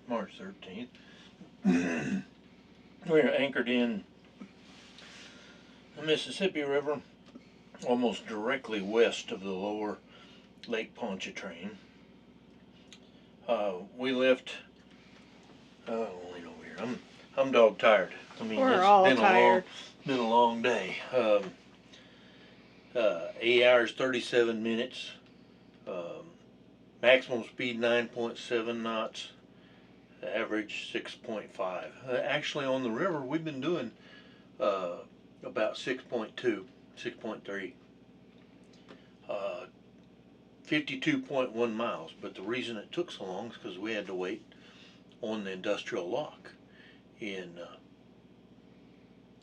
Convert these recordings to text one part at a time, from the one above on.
March 13th. We're anchored in the Mississippi River, almost directly west of the lower Lake Pontchartrain. We left. Lean over here. I'm dog tired. I mean, We're it's all been tired. been a long day. 8 hours 37 minutes. Maximum speed 9.7 knots. Average 6.5. Actually, on the river, we've been doing about 6.2, 6.3. 52.1 miles. But the reason it took so long is because we had to wait on the industrial lock in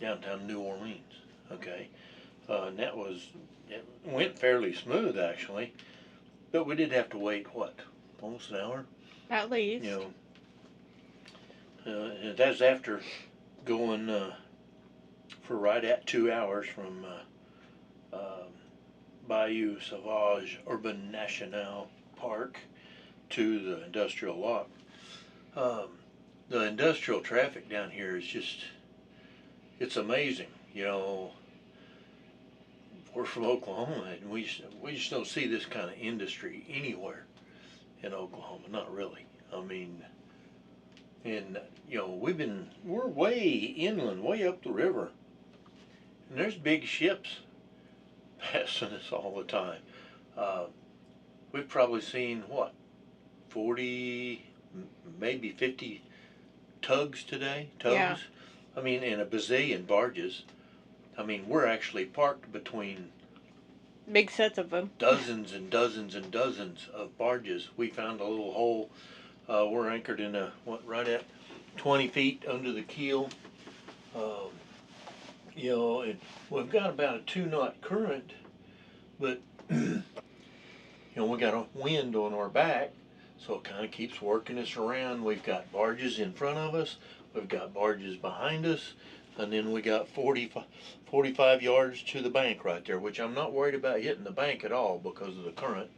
downtown New Orleans. Okay, and it went fairly smooth actually, but we did have to wait what, almost an hour. At least. You know, that's after going for right at 2 hours from Bayou Sauvage Urban National Park to the industrial lock. The industrial traffic down here is it's amazing. You know, we're from Oklahoma, and we just don't see this kind of industry anywhere in Oklahoma. Not really. I mean, and you know, we're way inland, way up the river, and there's big ships passing us all the time. We've probably seen what, 40, maybe 50 tugs today. Tugs. Yeah. I mean, and a bazillion barges. I mean, we're actually parked between big sets of them. Dozens and dozens and dozens of barges. We found a little hole. We're anchored in right at 20 feet under the keel. You know, and we've got about a 2-knot current, but you know, we got a wind on our back, so it kind of keeps working us around. We've got barges in front of us. We've got barges behind us. And then we got 45 yards to the bank right there, which I'm not worried about hitting the bank at all because of the current.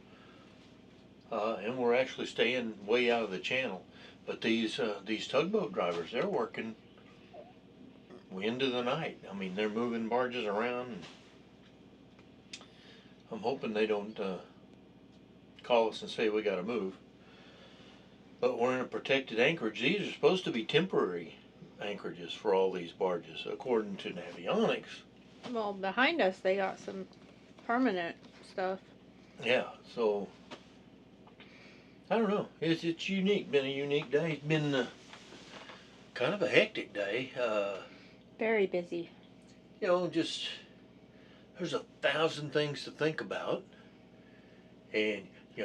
And we're actually staying way out of the channel. But these tugboat drivers, they're working into the night. I mean, they're moving barges around. And I'm hoping they don't call us and say we got to move. But we're in a protected anchorage. These are supposed to be temporary anchorages for all these barges, according to Navionics. Well, behind us they got some permanent stuff. Yeah, so I don't know. It's unique. Been a unique day. It's been kind of a hectic day. Very busy. You know, just there's 1,000 things to think about, and you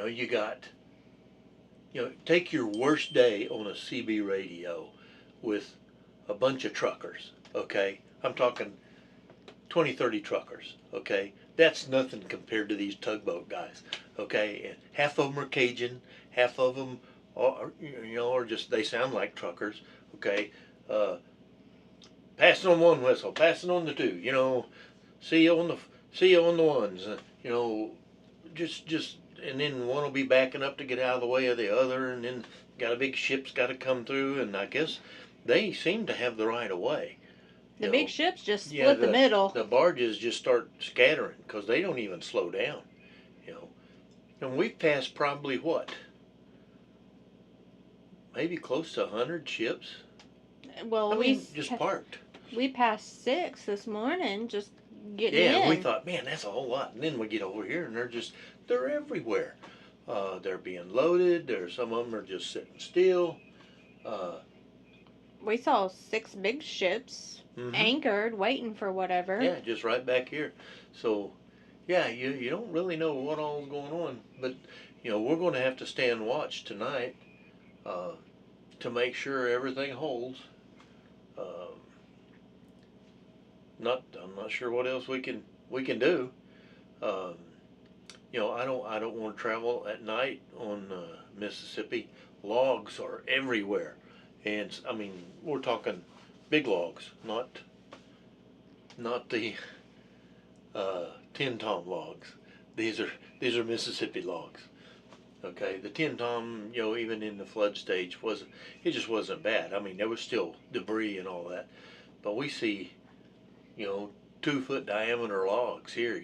know, take your worst day on a CB radio with a bunch of truckers, okay? I'm talking 20, 30 truckers, okay? That's nothing compared to these tugboat guys, okay? And half of them are Cajun, half of them are just, they sound like truckers, okay? Passing on one whistle, passing on the two, you know, see you on the ones, you know, just, and then one will be backing up to get out of the way of the other, and then got a big ship's got to come through, and I guess they seem to have the right of way. The big ships just split the middle. The barges just start scattering because they don't even slow down, you know. And we've passed probably what? Maybe close to 100 ships. Well, just parked. We passed 6 this morning just getting in. Yeah, we thought, man, that's a whole lot. And then we get over here and they're everywhere. They're being loaded. Some of them are just sitting still. We saw 6 big ships anchored, waiting for whatever. Yeah, just right back here. So, yeah, you don't really know what all's going on. But, you know, we're going to have to stand watch tonight to make sure everything holds. I'm not sure what else we can do. You know, I don't want to travel at night on Mississippi. Logs are everywhere, and I mean, we're talking big logs, not the 10-tom logs. These are Mississippi logs. Okay, the Tin Tom, even in the flood stage, it just wasn't bad. I mean, there was still debris and all that, but we see, you know, 2 foot diameter logs here,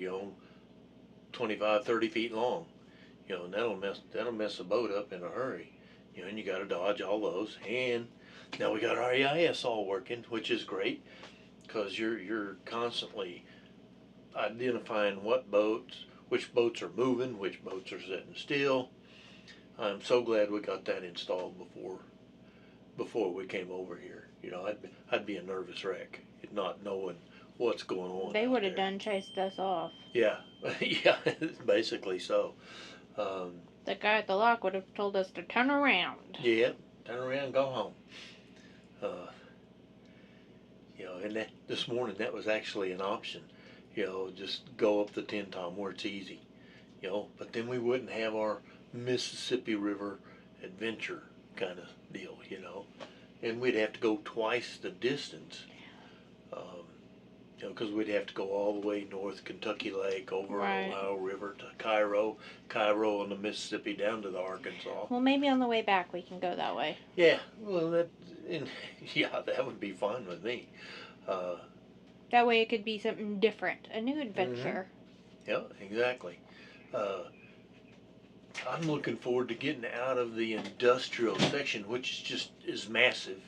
25, 30 feet long, and that'll mess a boat up in a hurry, and you got to dodge all those. And now we got our AIS all working, which is great because you're constantly identifying which boats are moving, which boats are sitting still. I'm so glad we got that installed before we came over here. I'd be a nervous wreck not knowing what's going on. They out would have there. done chased us off. Yeah, yeah, basically so. The guy at the lock would have told us to turn around. Yeah, turn around and go home. And this morning that was actually an option. Just go up the Tin Tom where it's easy. But then we wouldn't have our Mississippi River adventure kind of deal. And we'd have to go twice the distance. Because we'd have to go all the way north Kentucky Lake, over Right. Ohio River to Cairo on the Mississippi down to the Arkansas. Well, maybe on the way back we can go that way. Yeah, well, yeah, that would be fine with me. That way it could be something different, a new adventure. Yeah, exactly. I'm looking forward to getting out of the industrial section, which is massive.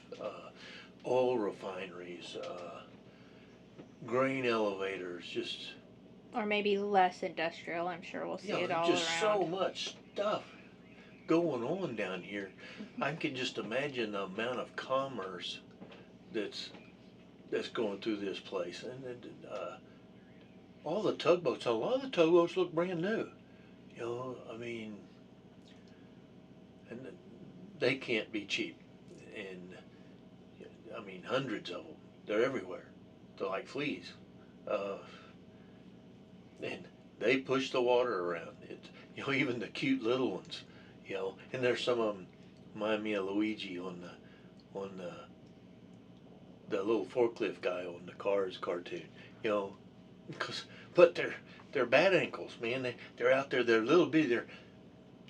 Oil refineries, grain elevators, just Or maybe less industrial. I'm sure we'll see it all just around. so much stuff going on down here. I can just imagine the amount of commerce that's going through this place, and all the tugboats. A lot of the tugboats look brand new. I mean, and they can't be cheap. And I mean, hundreds of them. They're everywhere. They're like fleas. And they push the water around. Even the cute little ones. And there's some of them remind me of Luigi on the little forklift guy on the Cars cartoon. But they're bad ankles, man. They're out there. They're little bitty. They're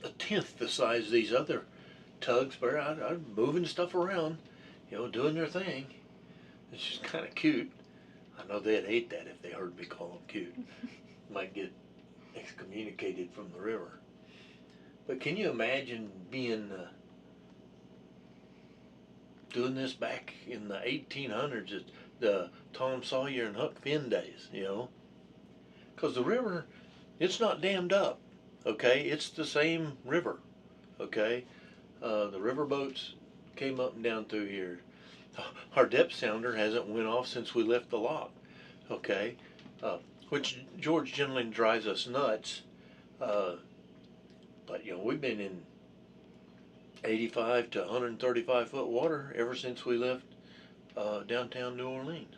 a tenth the size of these other tugs, but are moving stuff around, doing their thing. It's just kind of cute. I know they'd hate that if they heard me call them cute. Might get excommunicated from the river. But can you imagine being doing this back in the 1800s, the Tom Sawyer and Huck Finn days, Because the river, it's not dammed up, okay? It's the same river, okay? The river boats came up and down through here. Our depth sounder hasn't went off since we left the lock, okay? Which George generally drives us nuts. But we've been in 85 to 135 foot water ever since we left downtown New Orleans.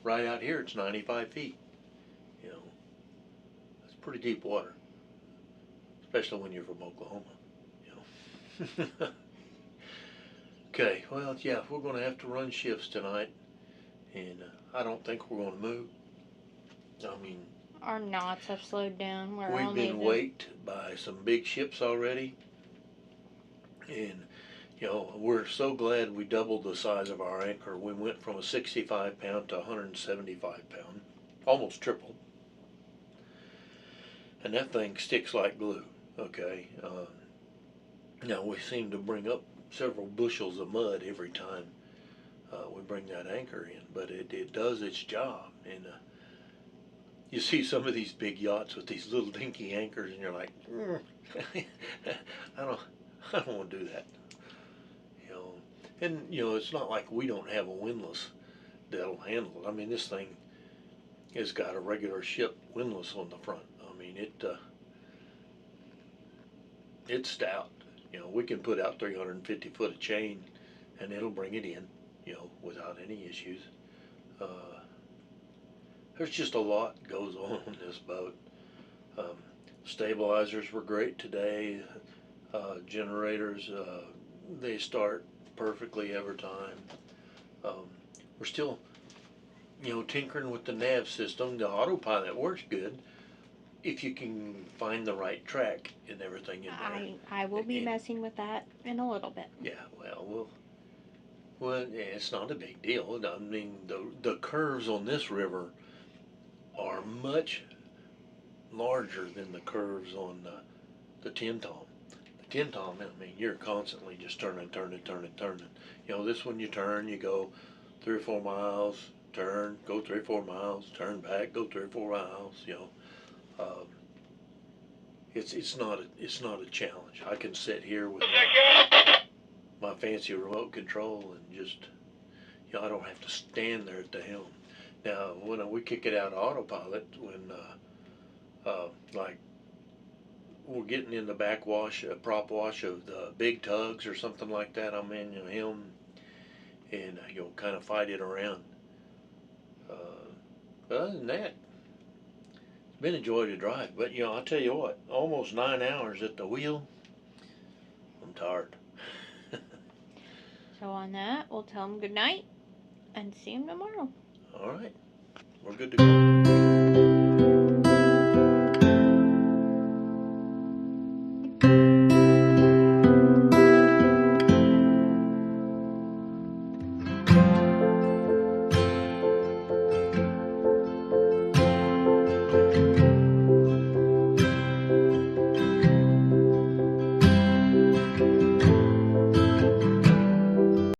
Right out here it's 95 feet. That's pretty deep water, especially when you're from Oklahoma. Okay, well, yeah, we're going to have to run shifts tonight, and I don't think we're going to move. I mean, Our knots have slowed down. we've been waked by some big ships already, and we're so glad we doubled the size of our anchor. We went from a 65 pound to 175 pound, almost triple, and that thing sticks like glue. Okay, now we seem to bring up several bushels of mud every time we bring that anchor in, but it does its job. And you see some of these big yachts with these little dinky anchors, and you're like, I don't want to do that. And it's not like we don't have a windlass that'll handle it. I mean, this thing has got a regular ship windlass on the front. I mean, it's stout. We can put out 350 foot of chain, and it'll bring it in, without any issues. There's just a lot goes on this boat. Stabilizers were great today. Generators, they start perfectly every time. We're still, tinkering with the nav system. The autopilot works good, if you can find the right track and everything in there. I will be And, messing with that in a little bit. yeah, well, yeah, it's not a big deal. I mean, the curves on this river are much larger than the curves on the Tin Tom. The Tin Tom, I mean, you're constantly just turning, turning, turning, turning. You know, this one you turn, you go 3 or 4 miles, turn, go 3 or 4 miles, turn back, go 3 or 4 miles. You know, um, it's not a challenge. I can sit here with my fancy remote control and just, you know, I don't have to stand there at the helm. Now, when we kick it out of autopilot, when like we're getting in the backwash, prop wash of the big tugs or something like that, I'm in the helm and you'll kind of fight it around. But other than that, it's been a joy to drive. But you know, I'll tell you what, almost 9 hours at the wheel, I'm tired. So on that, we'll tell them good night and see them tomorrow. All right, we're good to go.